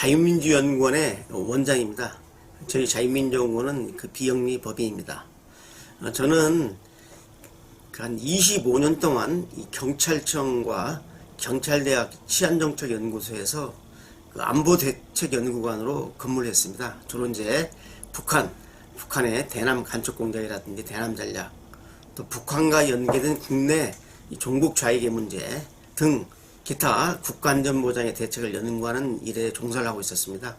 자유민주연구원의 원장입니다. 저희 자유민주연구원은 그 비영리 법인입니다. 저는 한 25년 동안 이 경찰청과 경찰대학 치안정책연구소에서 그 안보대책연구관으로 근무를 했습니다. 주로 이제 북한의 대남 간첩공작이라든지 대남 전략, 또 북한과 연계된 국내 종북 좌익의 문제 등 기타 국가안전 보장의 대책을 연구하는 일에 종사를 하고 있었습니다.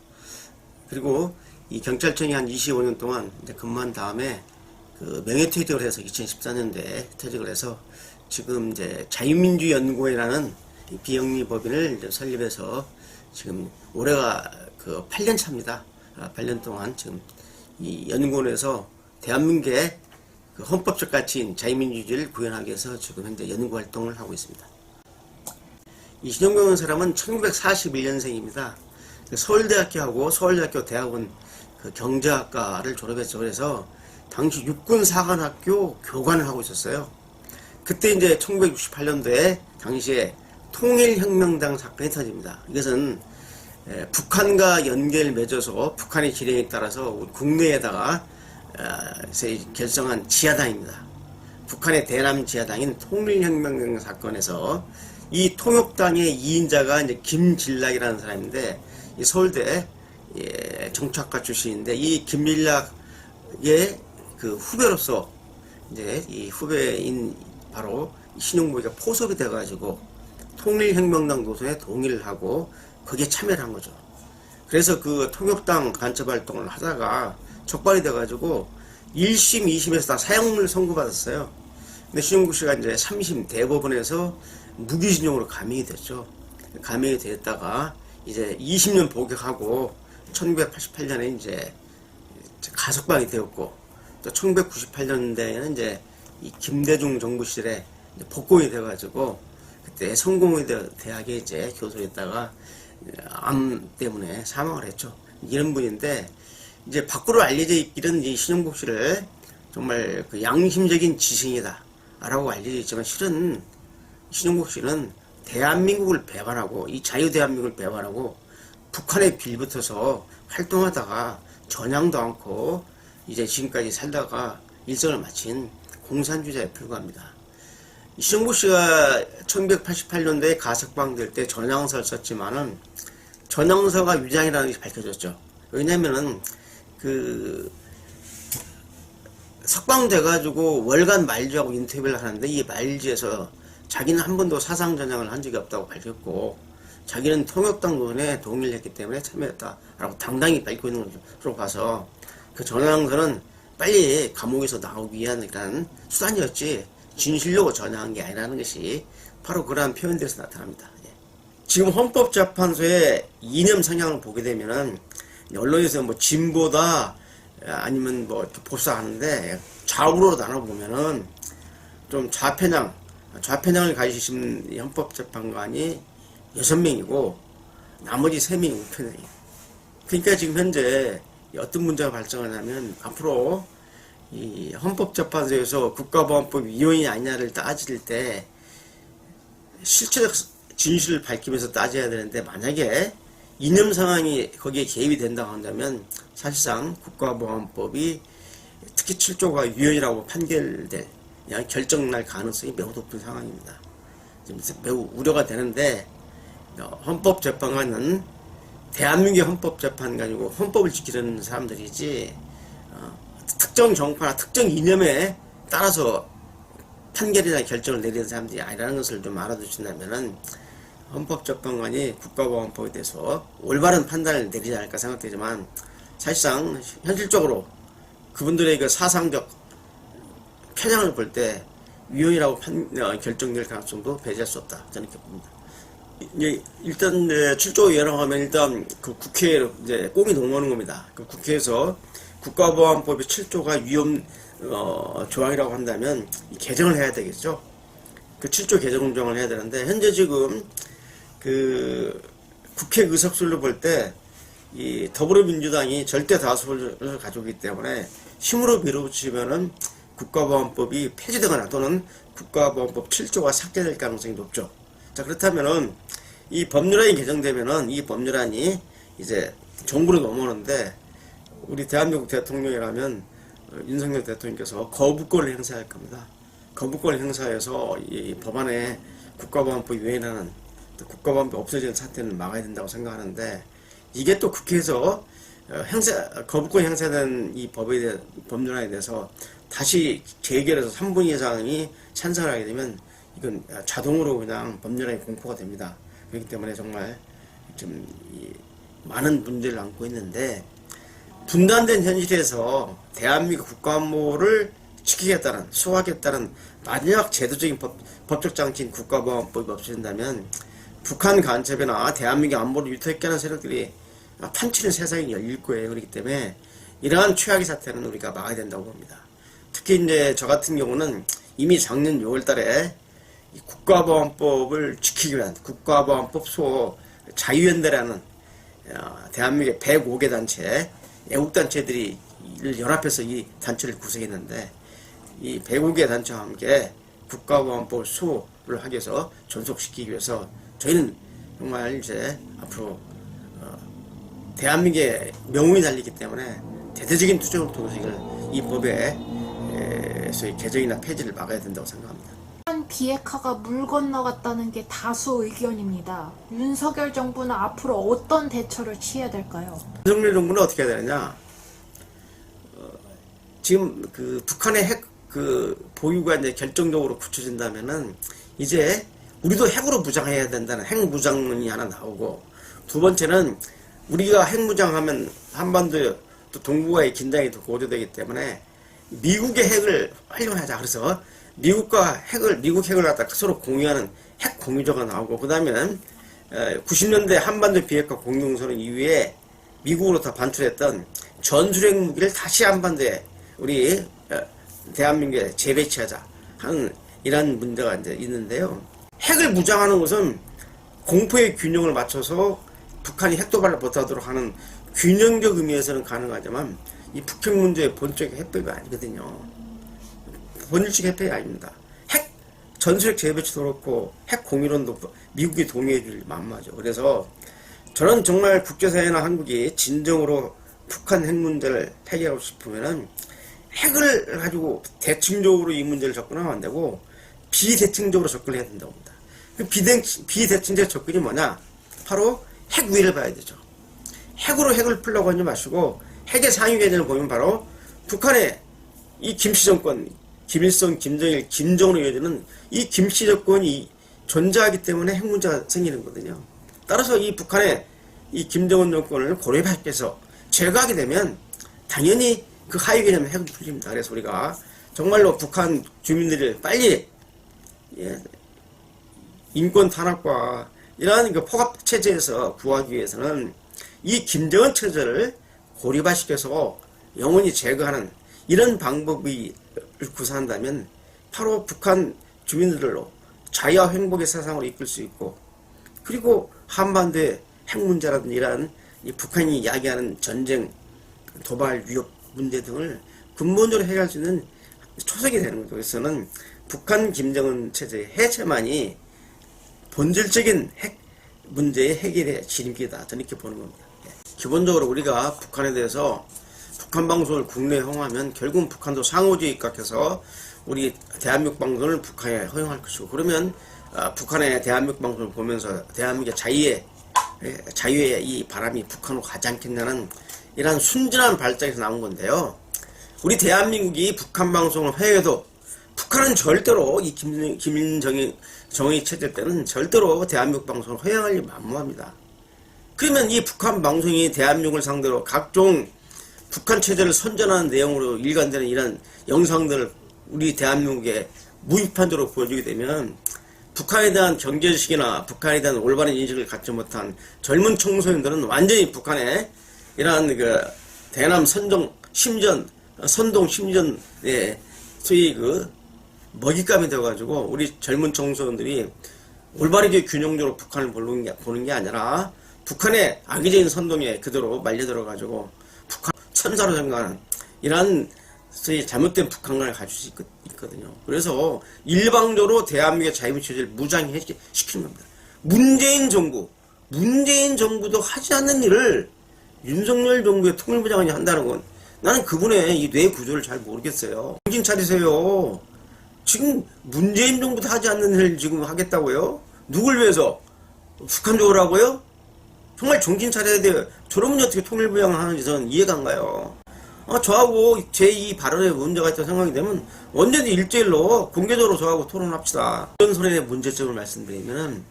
그리고 이 경찰청이 한 25년 동안 이제 근무한 다음에 그 명예퇴직을 해서 2014년도에 퇴직을 해서 지금 이제 자유민주연구원이라는 비영리 법인을 이제 설립해서 지금 올해가 그 8년 차입니다. 8년 동안 지금 이 연구원에서 대한민국의 그 헌법적 가치인 자유민주주의를 구현하기 위해서 지금 현재 연구 활동을 하고 있습니다. 이 신용경 사람은 1941년생입니다. 서울대학교하고 서울대학교 대학원 그 경제학과를 졸업했죠. 그래서 당시 육군사관학교 교관을 하고 있었어요. 그때 이제 1968년도에 당시에 통일혁명당 사건이 터집니다. 이것은 북한과 연계를 맺어서 북한의 지령에 따라서 국내에다가 결성한 지하당입니다. 북한의 대남 지하당인 통일혁명당 사건에서 이 통역당의 2인자가 이제 김진락이라는 사람인데 이 서울대 정치학과 출신인데 이 김진락의 그 후배로서 이제 이 후배인 바로 신용복이가 포섭이 돼가지고 통일혁명당 노선에 동의를 하고 거기에 참여를 한 거죠. 그래서 그 통역당 간첩 활동을 하다가 적발이 돼가지고 1심, 2심에서 다 사형을 선고받았어요. 근데 신용국 씨가 이제 3심 대법원에서 무기징역으로 감형이 됐죠. 감형이 됐다가 이제 20년 복역하고 1988년에 이제 가석방이 되었고 또 1998년대에는 이제 이 김대중 정부 시절에 복권이 돼가지고 그때 성공회대 대학에 이제 교수했다가 암 때문에 사망을 했죠. 이런 분인데 이제 밖으로 알려져 있기는 이 신용복 씨를 정말 그 양심적인 지승이다 라고 알려져 있지만 실은 신용복 씨는 대한민국을 배반하고 이 자유대한민국을 배반하고 북한에 빌붙어서 활동하다가 전향도 않고 이제 지금까지 살다가 일생을 마친 공산주의자에 불과합니다. 신용복 씨가 1988년도에 가석방될 때 전향서를 썼지만은 전향서가 위장이라는 것이 밝혀졌죠. 왜냐면은 그 석방돼가지고 월간 말지하고 인터뷰를 하는데 이 말지에서 자기는 한 번도 사상전향을 한 적이 없다고 밝혔고 자기는 통역당 노선에 동의를 했기 때문에 참여했다라고 당당히 밝히고 있는 것으로 봐서 그 전향서는 빨리 감옥에서 나오기 위한 그런 수단이었지 진실로 전향한 게 아니라는 것이 바로 그러한 표현들에서 나타납니다. 지금 헌법재판소의 이념 성향을 보게 되면은 언론에서 뭐 진보다 아니면 뭐 보수하는데 좌우로 나눠보면은 좀 좌편향을 가지신 헌법재판관이 6명이고 나머지 3명이 우편향이에요. 그러니까 지금 현재 어떤 문제가 발생하냐면 앞으로 이 헌법재판소에서 국가보안법위원이 아니냐를 따질 때 실체적 진실을 밝히면서 따져야 되는데 만약에 이념 상황이 거기에 개입이 된다고 한다면 사실상 국가보안법이 특히 7조가 위헌이라고 판결될 결정날 가능성이 매우 높은 상황입니다. 지금 매우 우려가 되는데 헌법재판관은 대한민국의 헌법재판관이고 헌법을 지키려는 사람들이지 특정 정파나 특정 이념에 따라서 판결이나 결정을 내리는 사람들이 아니라는 것을 좀 알아두신다면은 헌법재판관이 국가보안법에 대해서 올바른 판단을 내리지 않을까 생각되지만 사실상 현실적으로 그분들의 그 사상적 편향을 볼 때 위헌이라고 결정될 가능성도 배제할 수 없다 저는 이렇게 봅니다. 일단 7조 위헌이라고 하면 일단 그 국회에 이제 꽁이 넘어오는 겁니다. 그 국회에서 국가보안법의 7조가 위헌 조항이라고 한다면 개정을 해야 되겠죠. 그 7조 개정정을 해야 되는데 현재 지금 그 국회 의석수를 볼 때 이 더불어민주당이 절대 다수를 가지고 있기 때문에 힘으로 밀어붙이면은 국가보안법이 폐지되거나 또는 국가보안법 7조가 삭제될 가능성이 높죠. 자, 그렇다면은 이 법률안이 개정되면은 이 법률안이 이제 정부로 넘어오는데 우리 대한민국 대통령이라면 윤석열 대통령께서 거부권을 행사할 겁니다. 거부권을 행사해서 이 법안에 국가보안법이 유행하는 국가보안법이 없어지는 사태는 막아야 된다고 생각하는데 이게 또 국회에서 거부권 행사된 이 법률안에 대해서 다시 재결해서 3분 이상이 찬성을 하게 되면 이건 자동으로 그냥 법률안이 공포가 됩니다. 그렇기 때문에 정말 좀 많은 문제를 안고 있는데 분단된 현실에서 대한민국 국가안보를 지키겠다는 수호하겠다는 마지막 제도적인 법적 장치인 국가보안법이 없어진다면 북한 간첩이나 대한민국 안보를 위태롭게 하는 세력들이 판치는 세상이 열릴 거예요. 그렇기 때문에 이러한 최악의 사태는 우리가 막아야 된다고 봅니다. 특히 이제 저 같은 경우는 이미 작년 6월달에 국가보안법을 지키기 위한 국가보안법 수호 자유연대라는 대한민국의 105개 단체, 애국단체들이 연합해서 이 단체를 구성했는데 이 105개 단체와 함께 국가보안법 수호를 하기 위해서 존속시키기 위해서 저희는 정말 이제 앞으로 대한민국의 명운이 달리기 때문에 대대적인 투쟁을 통해서 이 법의 소위 개정이나 폐지를 막아야 된다고 생각합니다. 비핵화가 물 건너갔다는 게 다수 의견입니다. 윤석열 정부는 앞으로 어떤 대처를 취해야 될까요? 윤석열 정부는 어떻게 해야 되느냐? 지금 그 북한의 핵 보유가 이제 결정적으로 굳혀진다면은 이제 우리도 핵으로 무장해야 된다는 핵 무장론이 하나 나오고, 두 번째는 우리가 핵 무장하면 한반도 또 동북아의 긴장이 더 고조되기 때문에 미국의 핵을 활용하자. 그래서 미국 핵을 갖다 서로 공유하는 핵 공유조가 나오고, 그 다음에는 90년대 한반도 비핵화 공동선언 이후에 미국으로 다 반출했던 전술핵 무기를 다시 한반도에 우리 대한민국에 재배치하자 하는 이런 문제가 이제 있는데요. 핵을 무장하는 것은 공포의 균형을 맞춰서 북한이 핵도발을 못하도록 하는 균형적 의미에서는 가능하지만 이 북핵 문제의 본chất 해법이 아니거든요. 본질적 해법이 아닙니다. 핵 전술핵 재배치도 그렇고 핵 공유론도 미국이 동의해 줄 만마죠. 그래서 저는 정말 국제사회나 한국이 진정으로 북한 핵 문제를 해결하고 싶으면은 핵을 가지고 대칭적으로 이 문제를 접근하면 안 되고 비대칭적으로 접근해야 된다고 봅니다. 그 비대칭적 접근이 뭐냐? 바로 핵 위를 봐야 되죠. 핵으로 핵을 풀려고 하지 마시고 핵의 상위 개념을 보면 바로 북한의 이 김씨 정권, 김일성, 김정일, 김정은으로 이어지는 이 김씨 정권이 존재하기 때문에 핵 문제가 생기는 거거든요. 따라서 이 북한의 이 김정은 정권을 고려해서 제거하게 되면 당연히 그 하위 개념의 핵은 풀립니다. 그래서 우리가 정말로 북한 주민들을 빨리 인권 탄압과 이러한 그 포갑 체제에서 구하기 위해서는 이 김정은 체제를 고립화시켜서 영원히 제거하는 이런 방법을 구사한다면 바로 북한 주민들로 자유와 행복의 세상으로 이끌 수 있고, 그리고 한반도의 핵 문제라든지 이러한 이 북한이 이야기하는 전쟁, 도발, 위협 문제 등을 근본적으로 해결할 수 있는 초석이 되는 거죠. 그래서는 북한 김정은 체제의 해체만이 본질적인 핵 문제의 해결의 지름길이다. 저는 이렇게 보는 겁니다. 기본적으로 우리가 북한에 대해서 북한 방송을 국내에 허용하면 결국은 북한도 상호주의 입각해서 우리 대한민국 방송을 북한에 허용할 것이고, 그러면 북한의 대한민국 방송을 보면서 대한민국의 자유의 이 바람이 북한으로 가지 않겠냐는 이런 순진한 발작에서 나온 건데요. 우리 대한민국이 북한 방송을 해외도 북한은 절대로 이 김정일 체제 때는 절대로 대한민국 방송을 허용할 일 만무합니다. 그러면 이 북한 방송이 대한민국을 상대로 각종 북한 체제를 선전하는 내용으로 일관되는 이런 영상들을 우리 대한민국에 무비판적으로 보여주게 되면 북한에 대한 경제지식이나 북한에 대한 올바른 인식을 갖지 못한 젊은 청소년들은 완전히 북한의 이러한 그 대남 선동 심전의 소위 그 먹잇감이 되어가지고 우리 젊은 청소년들이 올바르게 균형적으로 북한을 보는 게 아니라 북한의 악의적인 선동에 그대로 말려들어가지고 북한 천사로 생각하는 이러한 소위 잘못된 북한관을 가질 수 있거든요. 그래서 일방적으로 대한민국의 자유민주주의를 무장시키는 겁니다. 문재인 정부, 문재인 정부도 하지 않는 일을 윤석열 정부의 통일부 장관이 한다는 건 나는 그분의 이 뇌 구조를 잘 모르겠어요. 정신 차리세요. 지금 문재인 정부도 하지 않는 일을 지금 하겠다고요? 누굴 위해서? 북한 좋으라고요? 정말 정신 차려야 돼요. 저러면 어떻게 통일부 장관 하는지 저는 이해가 안 가요. 저하고 제 이 발언에 문제가 있다고 생각이 되면 언제든지 일대일로 공개적으로 저하고 토론합시다. 이런 소리의 문제점을 말씀드리면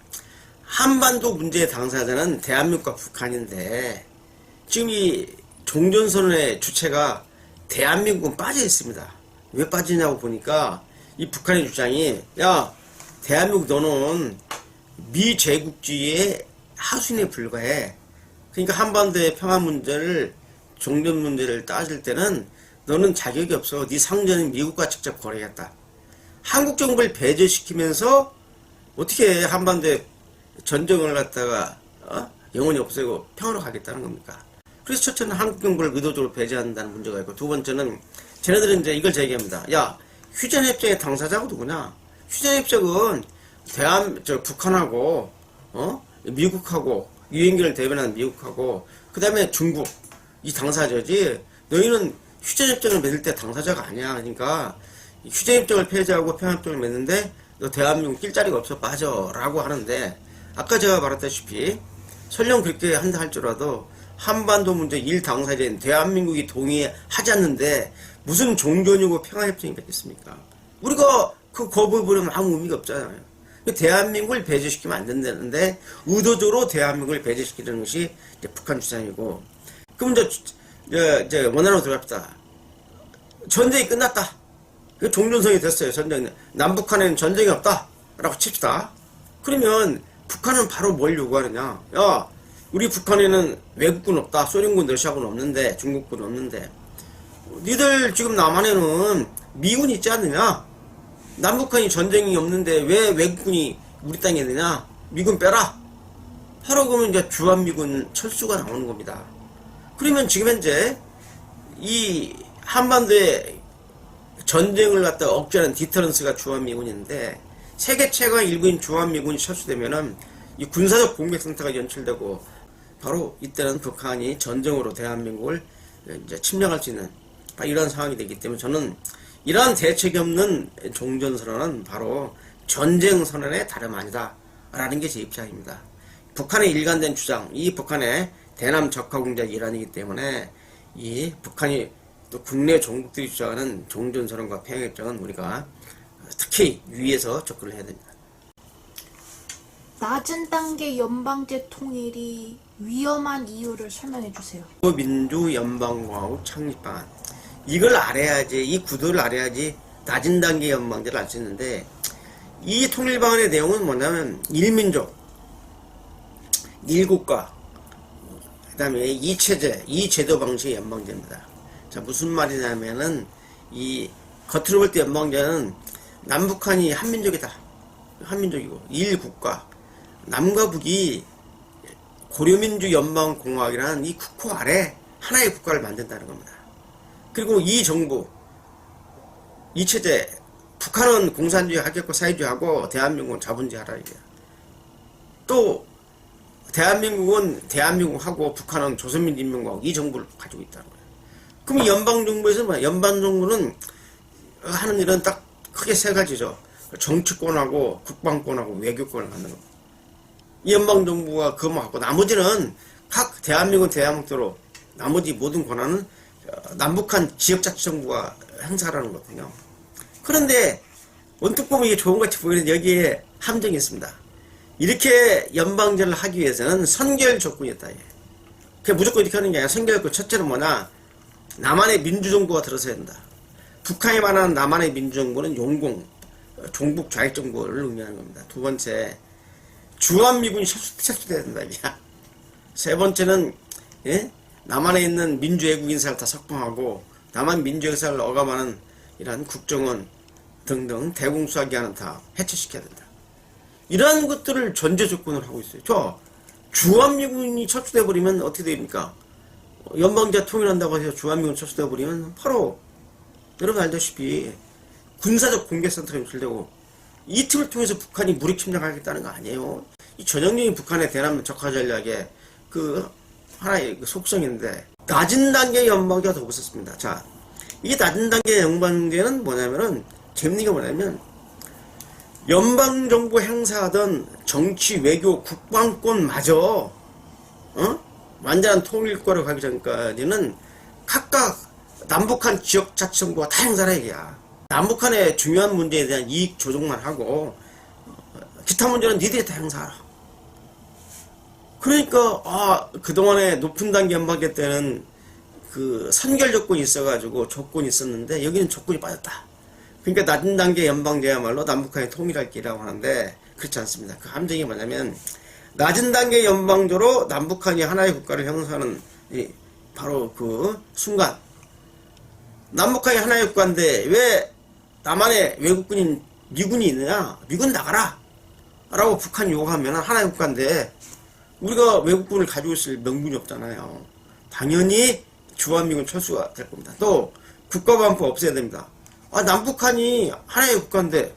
한반도 문제의 당사자는 대한민국과 북한인데 지금 이 종전선언의 주체가 대한민국은 빠져 있습니다. 왜 빠지냐고 보니까 이 북한의 주장이 야 대한민국 너는 미제국주의의 하수인에 불과해. 그러니까 한반도의 평화 문제를 종전 문제를 따질 때는 너는 자격이 없어. 네 상전은 미국과 직접 거래했다. 한국 정부를 배제시키면서 어떻게 한반도에 전쟁을 갖다가 영원히 없애고 평화로 가겠다는 겁니까? 그래서 첫째는 한국 정부를 의도적으로 배제한다는 문제가 있고 두 번째는 쟤네들은 이제 이걸 제기합니다. 야 휴전협정의 당사자가 누구냐? 휴전협정은 북한하고 미국하고 유엔기를 대변하는 미국하고 그 다음에 중국 이 당사자지 너희는 휴전협정을 맺을 때 당사자가 아니야. 그러니까 휴전협정을 폐지하고 평화협정을 맺는데 너 대한민국 낄 자리가 없어 빠져 라고 하는데 아까 제가 말했다시피 설령 그렇게 한다 할지라도 한반도 문제 1당사자인 대한민국이 동의하지 않는데 무슨 종전이고 평화협정이 맺겠습니까? 우리가 그 거부해버리면 아무 의미가 없잖아요. 대한민국을 배제시키면 안 된다는데 의도적으로 대한민국을 배제시키는 것이 이제 북한 주장이고 그럼 이제 원안으로 들어갑시다. 전쟁이 끝났다. 종전선이 됐어요. 전쟁. 남북한에는 전쟁이 없다. 라고 칩시다. 그러면 북한은 바로 뭘 요구하느냐. 야 우리 북한에는 외국군 없다. 소련군 러시아군 없는데 중국군 없는데 니들 지금 남한에는 미군 있지 않느냐. 남북한이 전쟁이 없는데 왜 외국군이 우리 땅에 있느냐. 미군 빼라. 바로 그러면 이제 주한미군 철수가 나오는 겁니다. 그러면 지금 현재 이 한반도에 전쟁을 갖다 억제하는 디터런스가 주한미군인데 세계 최강 일부인 주한미군이 철수되면은 이 군사적 공격 상태가 연출되고 바로 이때는 북한이 전쟁으로 대한민국을 이제 침략할 수 있는 이런 상황이 되기 때문에 저는 이러한 대책이 없는 종전선언은 바로 전쟁선언의 다름 아니다 라는 게 제 입장입니다. 북한의 일관된 주장, 이 북한의 대남 적화 공작의 일환이기 때문에 이 북한이 또 국내 종국들이 주장하는 종전선언과 평화협정은 우리가 특히 유의해서 접근을 해야 됩니다. 낮은 단계 연방제 통일이 위험한 이유를 설명해 주세요. 민주연방공화국 창립방안 이걸 알아야지 이 구도를 알아야지 낮은 단계 연방제를 알 수 있는데 이 통일방안의 내용은 뭐냐면 1민족 1국가 그 다음에 2체제 2제도 방식의 연방제입니다. 자 무슨 말이냐면은 이 겉으로 볼 때 연방제는 남북한이 한민족이다. 한민족이고 1국가 남과 북이 고려민주 연방공화국이라는 이 국호 아래 하나의 국가를 만든다는 겁니다. 그리고 이 정부, 이 체제, 북한은 공산주의 하겠고 사회주의하고 대한민국은 자본주의 하라 이거야. 또 대한민국은 대한민국하고 북한은 조선민주인민공화국 이 정부를 가지고 있다는 거예요. 그럼 연방정부에서 뭐야? 연방정부는 하는 일은 딱 크게 세 가지죠. 정치권하고 국방권하고 외교권을 갖는 겁니다. 이 연방정부가 그거 하고 나머지는 각 대한민국은 대한민국대로 나머지 모든 권한은 남북한 지역자치정부가 행사하라는 거거든요. 그런데 언뜻 보면 이게 좋은같이 보이는 여기에 함정이 있습니다. 이렇게 연방제를 하기 위해서는 선결 조건이었다. 그게 무조건 이렇게 하는 게 아니라 선결 조건 첫째는 뭐냐 남한의 민주정부가 들어서야 된다. 북한에 관한 남한의 민주정부는 용공 종북 좌익정부를 의미하는 겁니다. 두 번째 주한미군이 철수돼야 된다. 세 번째는 남한에 있는 민주애국 인사를 다 석방하고 남한 민주역사를 억압하는 이러한 국정원 등등 대공수사기관은 다 해체시켜야 된다. 이러한 것들을 전제 조건을 하고 있어요. 저 주한미군이 철수돼 버리면 어떻게 됩니까? 연방제 통일한다고 해서 주한미군 철수돼 버리면 바로 여러분 알다시피 군사적 공격센터가 연출되고 이 틈을 통해서 북한이 무력 침략하겠다는 거 아니에요. 이 전형적인 북한의 대남 적화 전략의 그 하나의 그 속성인데, 낮은 단계의 연방제가 더 없었습니다. 자, 이 낮은 단계의 연방제는 뭐냐면은, 재밌는 게 뭐냐면, 연방정부 행사하던 정치, 외교, 국방권마저, 완전한 통일과로 가기 전까지는 각각 남북한 지역자치정부가 다 행사를 해야. 남북한의 중요한 문제에 대한 이익 조정만 하고, 기타 문제는 니들이 다 행사하라. 그러니까, 그동안에 높은 단계 연방제 때는 그 선결 조건이 있어가지고 조건이 있었는데, 여기는 조건이 빠졌다. 그러니까 낮은 단계 연방제야말로 남북한의 통일할 길이라고 하는데, 그렇지 않습니다. 그 함정이 뭐냐면, 낮은 단계 연방제로 남북한이 하나의 국가를 형성하는 바로 그 순간, 남북한이 하나의 국가인데 왜 남한에 외국군인 미군이 있느냐? 미군 나가라! 라고 북한이 요구하면 하나의 국가인데 우리가 외국군을 가지고 있을 명분이 없잖아요. 당연히 주한미군 철수가 될 겁니다. 또 국가보안법 없애야 됩니다. 남북한이 하나의 국가인데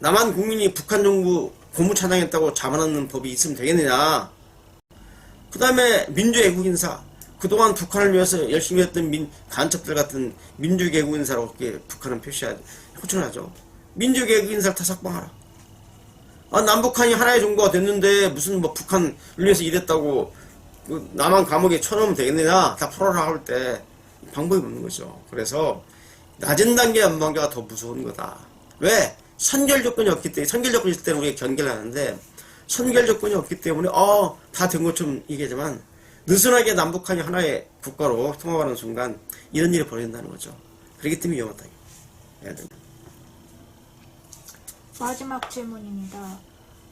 남한 국민이 북한 정부 고무차장했다고 잡아넣는 법이 있으면 되겠느냐? 그 다음에 민주애국인사, 그동안 북한을 위해서 열심히 했던 간첩들 같은 민주애국인사라고 이렇게 북한은 호칭하죠. 민주애국인사를 다 삭방하라. 남북한이 하나의 정부가 됐는데 무슨 뭐 북한을 위해서 일했다고 그 남한 감옥에 쳐넣으면 되겠느냐? 다 풀어라 할 때 방법이 없는 거죠. 그래서 낮은 단계 연방제가 더 무서운 거다. 왜? 선결 조건이 없기 때문에, 선결 조건이 있을 때는 우리가 경계를 하는데, 선결 조건이 없기 때문에, 다 된 것처럼 얘기하지만, 느슨하게 남북한이 하나의 국가로 통합하는 순간, 이런 일이 벌어진다는 거죠. 그렇기 때문에 위험하다. 마지막 질문입니다.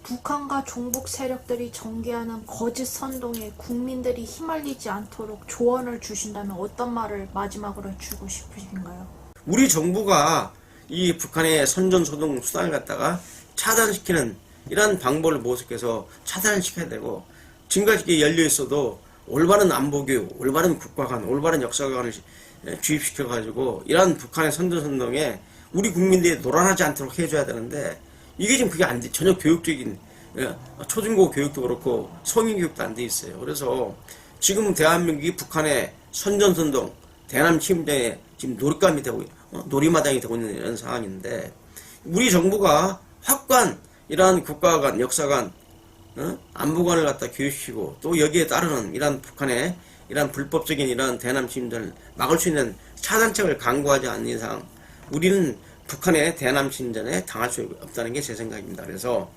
북한과 종북 세력들이 전개하는 거짓 선동에 국민들이 휘말리지 않도록 조언을 주신다면 어떤 말을 마지막으로 주고 싶으신가요? 우리 정부가 이 북한의 선전소동 수단을 갖다가 차단시키는 이런 방법을 모색해서 차단을 시켜야 되고, 지금까지 열려 있어도 올바른 안보교육, 올바른 국가관, 올바른 역사관을 주입시켜가지고 이런 북한의 선전선동에 우리 국민들이 노란하지 않도록 해줘야 되는데, 이게 지금 그게 안 돼. 전혀 교육적인, 초중고 교육도 그렇고 성인교육도 안 돼 있어요. 그래서 지금 대한민국이 북한의 선전선동, 대남 침략에 지금 놀감이 되고, 놀이마당이 되고 있는 이런 상황인데, 우리 정부가 확고한 이러한 국가관, 역사관, 안보관을 갖다 교육시키고, 또 여기에 따르는 이러한 북한의 이러한 불법적인 이러한 대남 침략을 막을 수 있는 차단책을 강구하지 않는 이상, 우리는 북한의 대남 침전에 당할 수 없다는 게 제 생각입니다. 그래서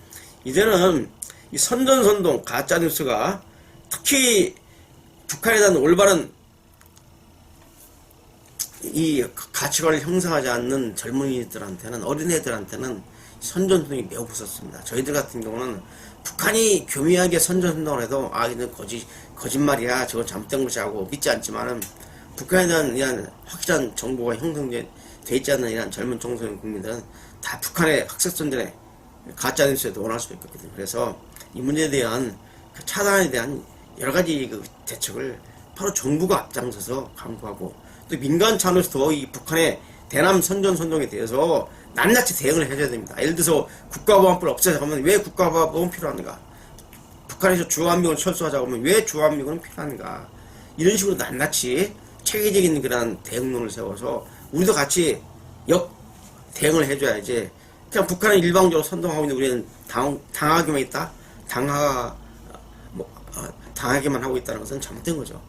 이제는 이 선전선동, 가짜뉴스가 특히 북한에 대한 올바른 이 가치관을 형성하지 않는 젊은이들한테는, 어린애들한테는 선전선동이 매우 무섭습니다. 저희들 같은 경우는 북한이 교묘하게 선전선동을 해도 이건 거짓말이야, 저건 잘못된 것이야 하고 믿지 않지만은, 북한에 대한 이런 확실한 정보가 형성돼 있지 않는 이런 젊은 청소년 국민들은 다 북한의 학습선전에 가짜뉴스에도 원할 수도 있거든요. 그래서 이 문제에 대한 그 차단에 대한 여러 가지 그 대책을 바로 정부가 앞장서서 강구하고, 또 민간 차원에서도 이 북한의 대남 선전선동에 대해서 낱낱이 대응을 해줘야 됩니다. 예를 들어서 국가보안법을 없애자고 하면 왜 국가보안법은 필요한가? 북한에서 주한미군을 철수하자고 하면 왜 주한미군은 필요한가? 이런 식으로 낱낱이 체계적인 그런 대응론을 세워서 우리도 같이 대응을 해줘야지, 그냥 북한은 일방적으로 선동하고 있는데 우리는 당하기만 있다? 당하기만 하고 있다는 것은 잘못된 거죠.